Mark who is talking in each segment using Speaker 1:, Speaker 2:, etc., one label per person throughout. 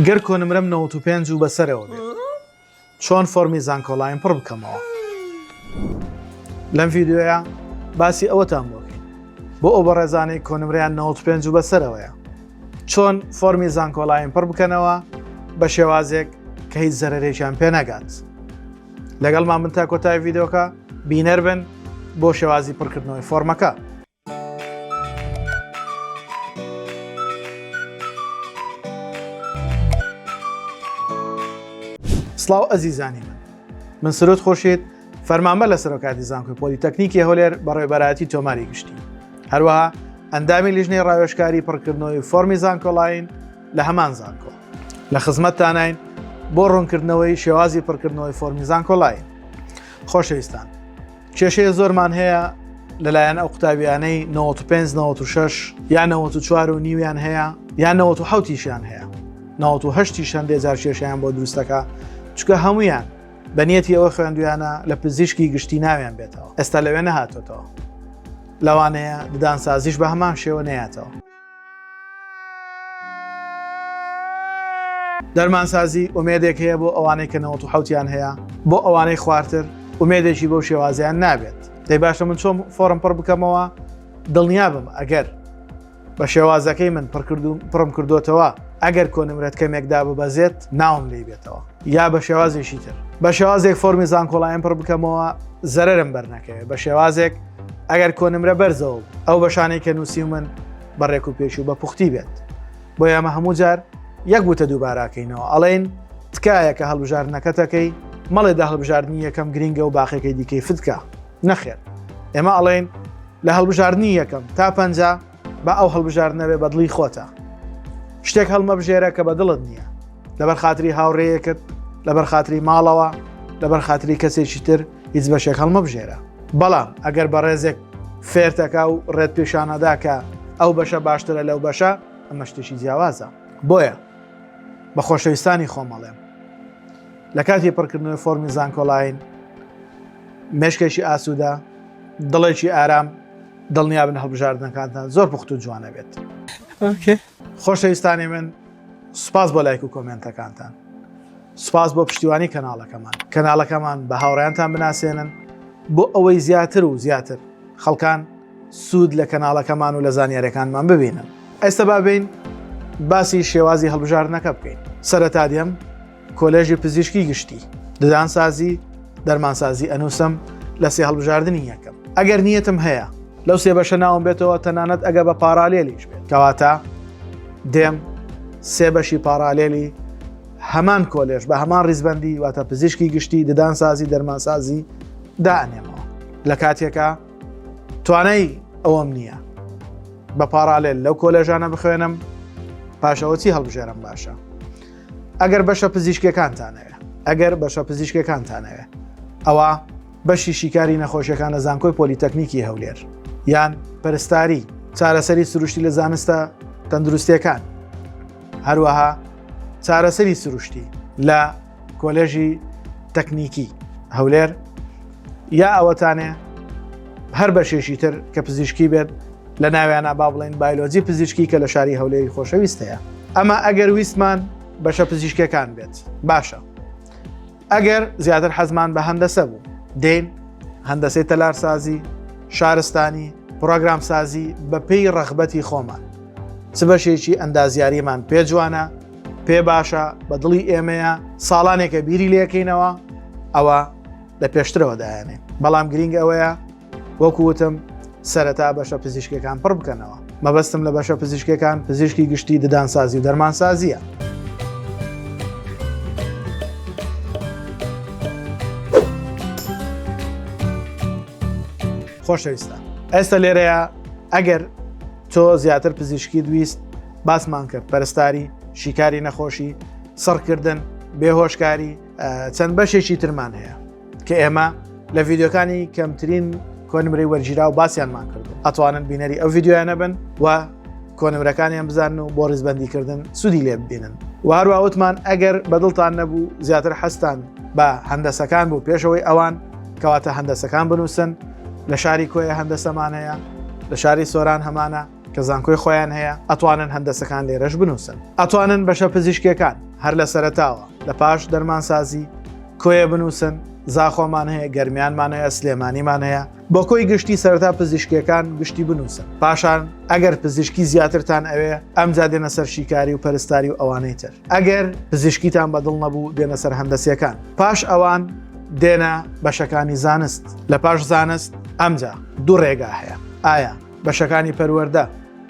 Speaker 1: گەر کۆنمرەم 95 و بەسەرەوە بێت چۆن فۆرمی زانکۆلاین پڕ بکەمەوە. لەم ڤیدیۆیە باسی ئەوەتان بۆکەین بۆ ئەو بەڕێزانەی کۆنمرەیان 95 و بەسەرەوەیە چۆن فۆرمی زانکۆلاین پڕ بکەنەوە بە شێوازێک کە هیچ زەرەرێکیان پێ نەگات. لەگەڵمان من تا کۆتای ڤیدیۆکە بینەر بن بۆ شێوازی پڕکردنەوەی فۆرمەکە. سڵاو ئەزیزانی من سرۆت خۆشێت فەرمانبەر لە سەرۆکاتی زانکۆی پۆلیتەکنیکی هەولێر بە ڕێبەرایەتی تۆماری گشتی هەروەها ئەندامی لیژنەی ڕاوێژکاری پڕکردنەوەی فۆرمی زانکۆلاین لە هەمان زانکۆ لە خزمەتتانین بۆ ڕوونکردنەوەی شێوازی پڕکردنەوەی فۆرمی زانکۆلاین. خۆشەویستان، کێشەیە زۆرمان هەیە لەلایەن ئەو قوتابیانەی 95-96 یان 94 و نیویان هەیە یان 97 هەیە 98 دێزارشێشیان بۆ دروستەکە چکە هەمویان بەنیەتی ئەوە خوێندویانە لە پزیشکی گشتی ناویان بێتەوە. ئێستا لەوێ نەهاتۆتەوە، لەوانەیە ددانسازیش بە هەمان شێوە نەیاتەوە. دەرمانسازی ئومێدێک هەیە بۆ ئەوانەی کە 97یان هەیە، بۆ ئەوانەی خواردتر ئومێدێکی بەو شێوازیان نابێت. دەی باشە من چۆن فۆرم پڕ بکەمەوە دڵنیا بم ئەگەر بە شێوازەکەی من پڕم کردوتەوە ئەگەر کۆنمرەت کەمێکدا ببەزێت ناوم لێ بێتەوە یا بە شێوازێکی تر. بە شێوازێک فۆرمی زانکۆلاین پڕ بکەمەوە زەرەرم بەرنەکەوێت. بە شێوازێک ئەگەر کۆنمرە بەرزەوە ئەو بەشانەی کە نووسی من بەڕێک و پێش و بە پوختی بێت. بۆ ئێمە هەموو جار یەک بوتە دووباراکەینەوە ئەڵێن تکایە کە هەڵبژاردنەکەتەکەی مەڵێدا هەڵبژاردننی یەکەم گرینگە و باقیەکەی دیکەی فتکە. نەخێر، ئێمە ئەڵێن لە هەڵبژاردننی یەکەم تا 50 بە ئەو هەڵبژاردنەوێ بەدڵی خۆتە. شتێک هەڵمە بژێرە کە بە دڵت نییە، لەبەر خاتری هاوڕێیەکت، لەبەر خاتری ماڵەوە، لەبەر خاتری کەسێکی تر هیچ بەشێک هەڵمە بژێرە. بەڵام ئەگەر بە ڕێزێک فێرتەکە و ڕێت پێشانەدا کە ئەو بەشە باشترە لەو بەشە، ئەمە شتێکی جیاوازە. بۆیە بە خۆشەویستانی خۆمەڵێم لە کاتی پڕکردنەوەی فۆرمی زانکۆلاین مێشکێکی ئاسوودە، دڵێکی ئارام، دڵنیا بن هەڵبژاردنەکانتان زۆر پوخت و جوانە بێت. خۆشەویستانی من، سوپاس بۆ لایک و کۆمێنتەکانتان، سوپاس بۆ پشتیوانی کەنالەکەمان بە هاوڕێیانتان بناسێنن بۆ ئەوەی زیاتر و زیاتر خەڵکان سوود لە کەنالەکەمان و لە زانیاریەکانمان ببینن. ئێستا بابین باسی شێوازی هەڵبژاردنەکە بکەین. سەرەتا دێم کۆلێژی پزیشکی گشتی ددانسازی دەرمانسازی ئەنووسم لە سێ هەڵبژاردننی یەکەم. ئەگەر نیەتم هەیە لەو سێ بەشە ناوم بێتەوە تەنانەت ئەگە بە پارالێلیش بێت، کەواتە دێم سێ بەشی پارالێلی هەمان کۆلێژ بە هەمان ریزبەندی واتە پزیشکی گشتی ددانسازی دەرمانسازی دائنێمەوە. لە کاتێکە توانای ئەوەم نییە بە پارالێل لەو کۆلێژانە بخوێنم پاشەوەچی هەڵبژێرم باشە. ئەگەر بەشە پزیشکەکانتانەوێ ئەوە بەشی شیکاری نەخۆشیەکان لە زانکۆی پۆلیتەکنیکی هەولێر یان پەرستاری چارەسەری سروشتی لە زانستە تەندروستیەکان، هەروەها چارەسەری سروشتی لە کۆلێژی تەکنیکی هەولێر یا ئەوەتانێ هەر بەشێشی تر کە پزیشکی بێت لە ناویانە با بڵێن بایۆلۆجی پزیشکی کە لە شاری هەولێری خۆشەویست هەیە. ئەمە ئەگەر ویستمان بەشە پزیشکەکان بێت باشە. ئەگەر زیاتر حەزمان بە هەندەسە بوو دێن هەندەسەی تەلارسازی، شارستانی، پرۆگرامسازی بە پێی ڕەغبەتی خۆمان. چ بەشێکی ئەندازیاریمان پێ جوانە، پێ باشە، بە دڵی ئێمەیە، ساڵانێکە بیری لێکەینەوە، ئەوە لە پێشترەوە دایانێ. بەڵام گرنگ ئەوەیە وەکووتم سەرەتا بەشە پزیشکەکان پڕ بکەنەوە. مەبەستم لە بەشە پزیشکەکان پزیشکی گشتی ددانسازی و دەرمانسازیە. خۆشەویستە، ئێستا لێرەیە ئەگەر تۆ زیاتر پزیشکی دویست باسمان کرد پەرستاری، شیکاری نەخۆشی، سەرکردن، بێهۆشکاری، چەند بەشێکی ترمان هەیە کە ئێمە لە ڤیدیۆکانی کەمترین کۆنمرەی وەرگیرا و باسییانمان کردو. ئەتوانن بینەری ئەو ڤیدیۆیانە بن و کۆنمرەکانیان بزانن و بۆ ڕیزبەندیکردن سوودی لێ ببینن. و هەروە وتمان ئەگەر بەدڵتان نەبوو زیاتر حەستان بە هەندەسەکان بوو پێشەوەی ئەوان کەواتە هەندەسەکان بنووسن. لە شاری کۆیە هەندەسەمان هەیە، لە شاری سۆران هەمانە کە زانکۆی خۆیان هەیە ئەتوانن هەندەسەکان لێرەش بنووسن ئەتوانن بەشە پزیشکیەکان هەر لە سەرەتاوە لە پاش دەرمانسازی کۆیە بنووسن زاخۆمان هەیە گەرمیانمان هەیە سلێمانیمان هەیە بۆ کۆی گشتی سەرەتا پزیشکیەکان گشتی بنووسن پاشان ئەگەر پزیشکی زیاترتان ئەوێ ئەمجا دێنە سەر شیکاری و پەرستاری و ئەوانەی تر ئەگەر پزیشکیتان بەدڵ نەبوو دێنە سەر هەندەسیەکان پاش ئەوان دێنە بەشەکانی زانست لە پاش زانست ئەمجا دوو ڕێگا هەیە ئایا بەشەکانی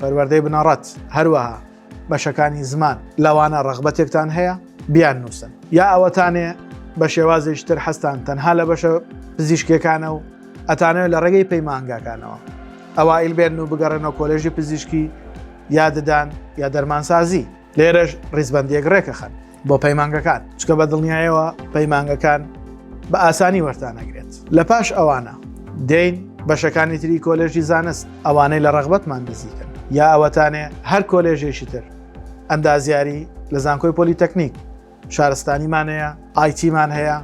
Speaker 1: پەروەردەی بنەڕەت هەروەها بەشەکانی زمان لەوانە ڕەغبەتێکتان هەیە بیان نووسن یا ئەوەتانێ بە شێوازێکی تر هەستان تەنها لە بەشە پزیشکیەکانە و ئەتانەوێت لە ڕێگەی پەیمانگاکانەوە ئەوائیل بێن و بگەڕێنەوە کۆلێژی پزیشکی یا ددان یا دەرمانسازی لێرەش ریزبەندیەک ڕێکەخەن بۆ پەیمانگەکان چکە بە دڵنیایەوە پەیمانگەکان بە ئاسانی وەرتانەگرێت لە پاش ئەوانە دێین بەشەکانی تری کۆلێژی زانست ئەوانەی لە ڕەغبەتمان نزیکن یا ئەوەتانێ هەر کۆلێژێکی تر ئەندازیاری لە زانکۆی پۆلیتەکنیک شارستانیمان هەیە ئایتیمان هەیە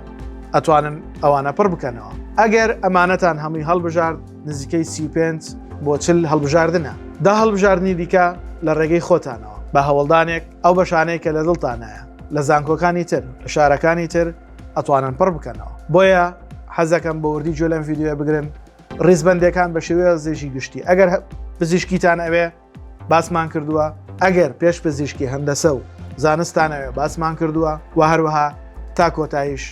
Speaker 1: ئەتوانن ئەوانە پڕ بکەنەوە ئەگەر ئەمانەتان هەمووی هەڵبژارد نزیکەی 35 بۆ 40 هەڵبژاردنە دا هەڵبژاردننی دیکە لە ڕێگەی خۆتانەوە بە هەوڵدانێک ئەو بەشانەی کە لە دڵتانایە لە زانکۆکانی تر لە شارەکانی تر ئەتوانن پڕ بکەنەوە بۆیە حەزەکەم بە وردی جۆ لەم ڤیدیۆ بگرن ڕیزبەندەکان بە شێوەیەزێژی گشتی ئەگەر پزیشکیتان ئەوێ باسمان کردووە ئەگەر پێش پزیشکی هەندەسە و زانستانەوێ باسمان کردووە و هەروەها تا کۆتاییش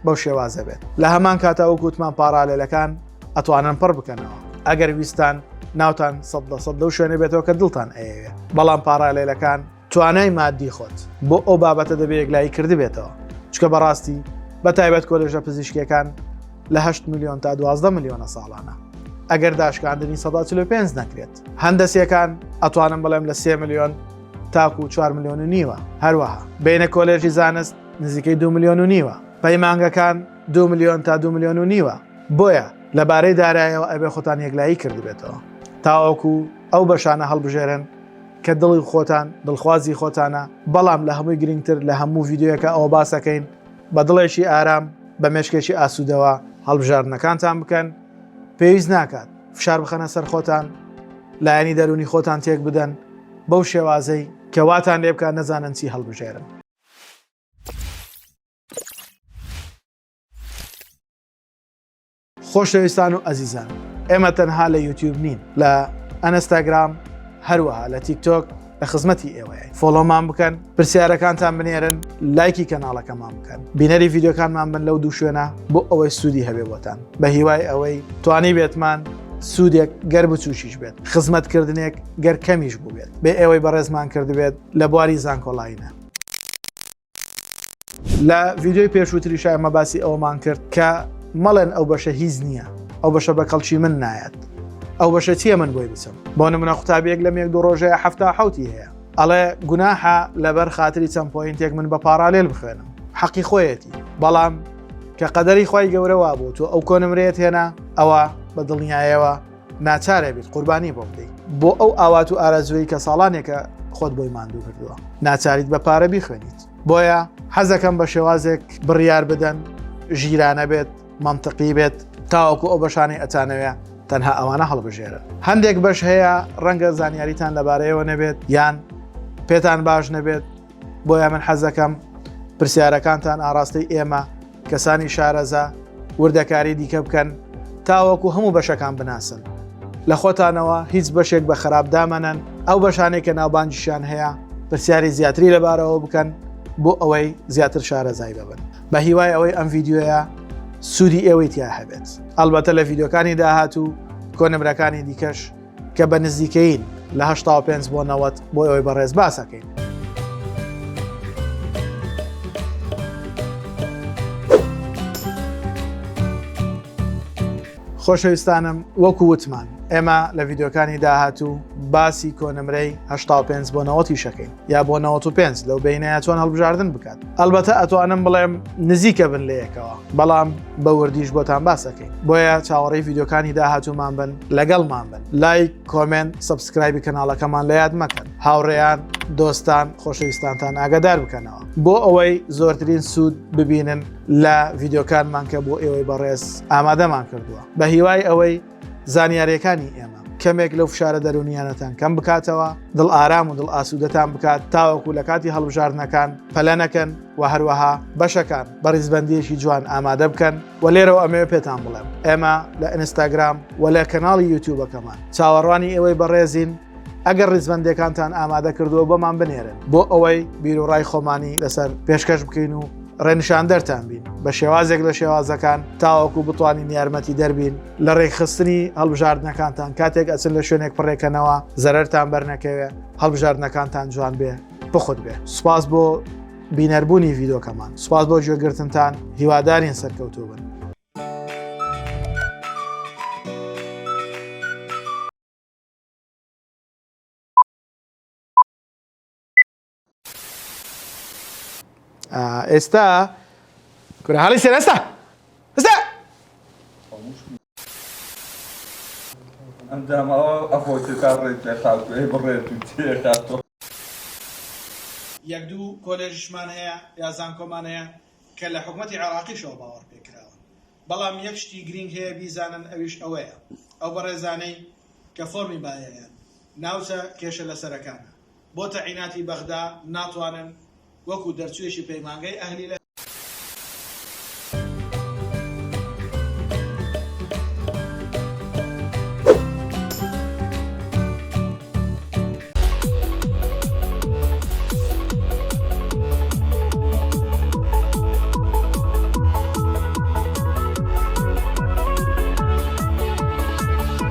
Speaker 1: بەو شێوازە بێت لە هەمان کاتەوە گوتمان پاراڵێلەکان ئەتوانن پڕ بکەنەوە ئەگەر ویستان ناوتان 100% لەو شوێنە بێتەوە کە دڵتان ئەوێ بەڵام پاراڵێلەکان توانای مادی خۆت بۆ ئەو بابەتە دەبێت یەکلایی کردی بێتەوە چکە بەڕاستی بە تایبەت کۆلێژە پزیشکیەکان لە 8 میلیۆن تا 12 میلیۆنە ساڵانە ئەگەر داشکاندنی 145 نەکرێت هەندەسیەکان ئەتوانن بڵێم لە 3 میلیۆن تاکو 4 میلیۆن و نیوە هەروەها بینە کۆلێژی زانست نزیکەی 2 میلیۆن و نیوە پەیمانگەکان 2 میلیۆن تا 2 میلیۆن و نیوە بۆیە لەبارەی دارایەوە ئەبێ خۆتان یەکلایی کردی بێتەوە تاوەکو ئەو بەشانە هەڵبژێرن کە دڵی خۆتان دڵخوازی خۆتانە بەڵام لە هەمووی گرنگتر لە هەموو ڤیدیۆیەکە ئەوە باسەکەین بە دڵێکی ئارام بە مێشکێکی ئاسوودەوە هەڵبژاردنەکانتان بکەن پێویست ناکات فشار بخەنە سەر خۆتان لایەنی دەرونی خۆتان تێک بدەن بەو شێوازەی کەواتان لێ بکات نەزانن چی هەڵبژێرن خۆشەویستان و ئەزیزان ئێمە تەنها لە یوتیوب نین لە ئەنستاگرام هەروەها لە تیکتۆک لە خزمەتی ئێوەیە فۆلۆمان بکەن پرسیارەکانتان بنێرن لایکی کەنالەکەمان بکەن بینەری ڤیدیۆکانمان بن لەو دوو شوێنە بۆ ئەوەی سوودی هەبێ بۆتان بە هیوای ئەوەی توانی بێتمان سوودێک گەر بچوشیش بێت خزمەتکردنێک گەر کەمیش بوو بێت بێ ئێوەی بەڕێزمان کردبێت لە بواری زانکۆلاینە لە ڤیدیۆی پێشووتری ئێمە باسی ئەومان کرد کە مەڵێن ئەو بەشە هیچ نییە ئەو بەشە بە کەڵکی من نایەت ئەو بەشە چییە من بۆی بچم بۆ نمونە قوتابیەک لە مێک دوو ڕۆژەیە 77 هەیە ئەڵێ گوناحە لەبەر خاتری چەند پۆینتێک من بە پاراڵێل بخوێنم حەقی خۆیەتی بەڵام کە قەدەری خۆی گەورەوە بوو تۆ ئەو کۆنمرەیەت هێنا ئەوە بە دڵنیایەوە ناچارە بێت قوربانی بۆ بدەیت بۆ ئەو ئاوات و ئارەزوەی کە ساڵانێکە خۆت بۆی ماندوو کردووە ناچاریت بە پارە بیخوێنیت بۆیە حەزەکەم بە شێوازێک بڕیار بدەن ژیرانە بێت منطقی بێت تاوەکو ئەو بەشانەی ئەتانەوێ تەنها ئەوانە هەڵبژێرن هەندێک بەش هەیە ڕەنگە زانیاریتان لەبارەیەوە نەبێت یان پێتان باش نەبێت بۆیە من حەزەکەم پرسیارەکانتان ئاراستەی ئێمە کەسانی شارەزا وردەکاری دیکە بکەن تاوەکو هەموو بەشەکان بناسن لە خۆتانەوە هیچ بەشێک بە خراپ دامەنن ئەو بەشانێک کە ناوبانجیشیان هەیە پرسیاری زیاتری لەبارەوە بکەن بۆ ئەوەی زیاتر شارەزای ببن بە هیوای ئەوەی ئەم ڤیدیۆیە سوودی ئێوەی تیا هەبێت ئەلبەتە لە ڤیدیۆکانی داهاتوو کۆنمرەکانی دیکەش کە بە نزیکەین لە 85 بۆ 90 بۆ ئەوەی بەڕێز باسەکەین خۆشەویستانم وەکو وتمان ئێمە لە ڤیدیۆکانی داهاتوو باسی کۆنمرەی 85 بۆ 90 شەکەین یا بۆ 95 لەو بینەیە چۆن هەڵبژاردن بکات ئەلبەتە ئەتوانم بڵێم نزیکە بن لە یەکەوە بەڵام بە وردیش بۆتان باسەکەین بۆیە چاوەڕێی ڤیدیۆکانی داهاتوومان بن لەگەڵمان بن لایک کۆمێنت سابسکرایبی کەنالەکەمان لە یاد مەکەن هاوڕێیان دۆستان خۆشەویستانتان ئاگادار بکەنەوە بۆ ئەوەی زۆرترین سوود ببینن لە ڤیدیۆکانمان کە بۆ ئێوەی بەڕێز ئامادەمان کردووە بە هیوای ئەوەی زانیاریەکانی ئێمە کەمێک لەو فشارە دەرونیانەتان کەم بکاتەوە دڵ ئارام و دڵ ئاسوودەتان بکات تاوەکو لە کاتی هەڵبژاردنەکان پەلە نەکەن و هەروەها بەشەکان بە ریزبەندیەکی جوان ئامادە بکەن و لێرەوە ئەمەوێ پێتان بڵێم ئێمە لە ئینستاگرام و لە کەناڵی یوتیوبەکەمان چاوەڕوانی ئێوەی بەڕێزین ئەگەر ریزبەندەکانتان ئامادە کردووە بۆمان بنێرن بۆ ئەوەی بیرۆڕای خۆمانی لەسەر پێشکەش بکەین و ڕێنشان دەرتان بین بە شێوازێک لە شێوازەکان تاوەکو بتوانین یارمەتی دەربین لە ڕێکخستنی هەڵبژاردنەکانتان کاتێک ئەچن لە شوێنێک پڕێکەنەوە زەرەرتان بەرنەکەوێ هەڵبژاردنەکانتان جوان بێ بخود بێ سوپاس بۆ بینەربوونی ڤیدۆکەمان سوپاس بۆ گوێگرتنتان هیوادارین سەرکەوتوو بن. ئێستا کوراهاڵی سێنەستا ئێستا
Speaker 2: ئەمدامەوە ئەفۆتەکان ڕێت لە خاڵکوێ بڕێت و تێخاتۆ
Speaker 1: یەک دوو کۆلێژمان هەیە یا زانکۆمان هەیە کە لە حکوومەتی عێراقیشەوە باوەڕ پێکراوە بەڵام یەک شتی گرنگ هەیە بیزانن ئەویش ئەوەیە ئەو بەڕێزانەی کە فۆرمی باەیەیان ناوچە کێشە لەسەرەکانە بۆ تەعیناتی بەغدا ناتوانن وەکو دەرچوێشی پەیمانگەی ئەهلی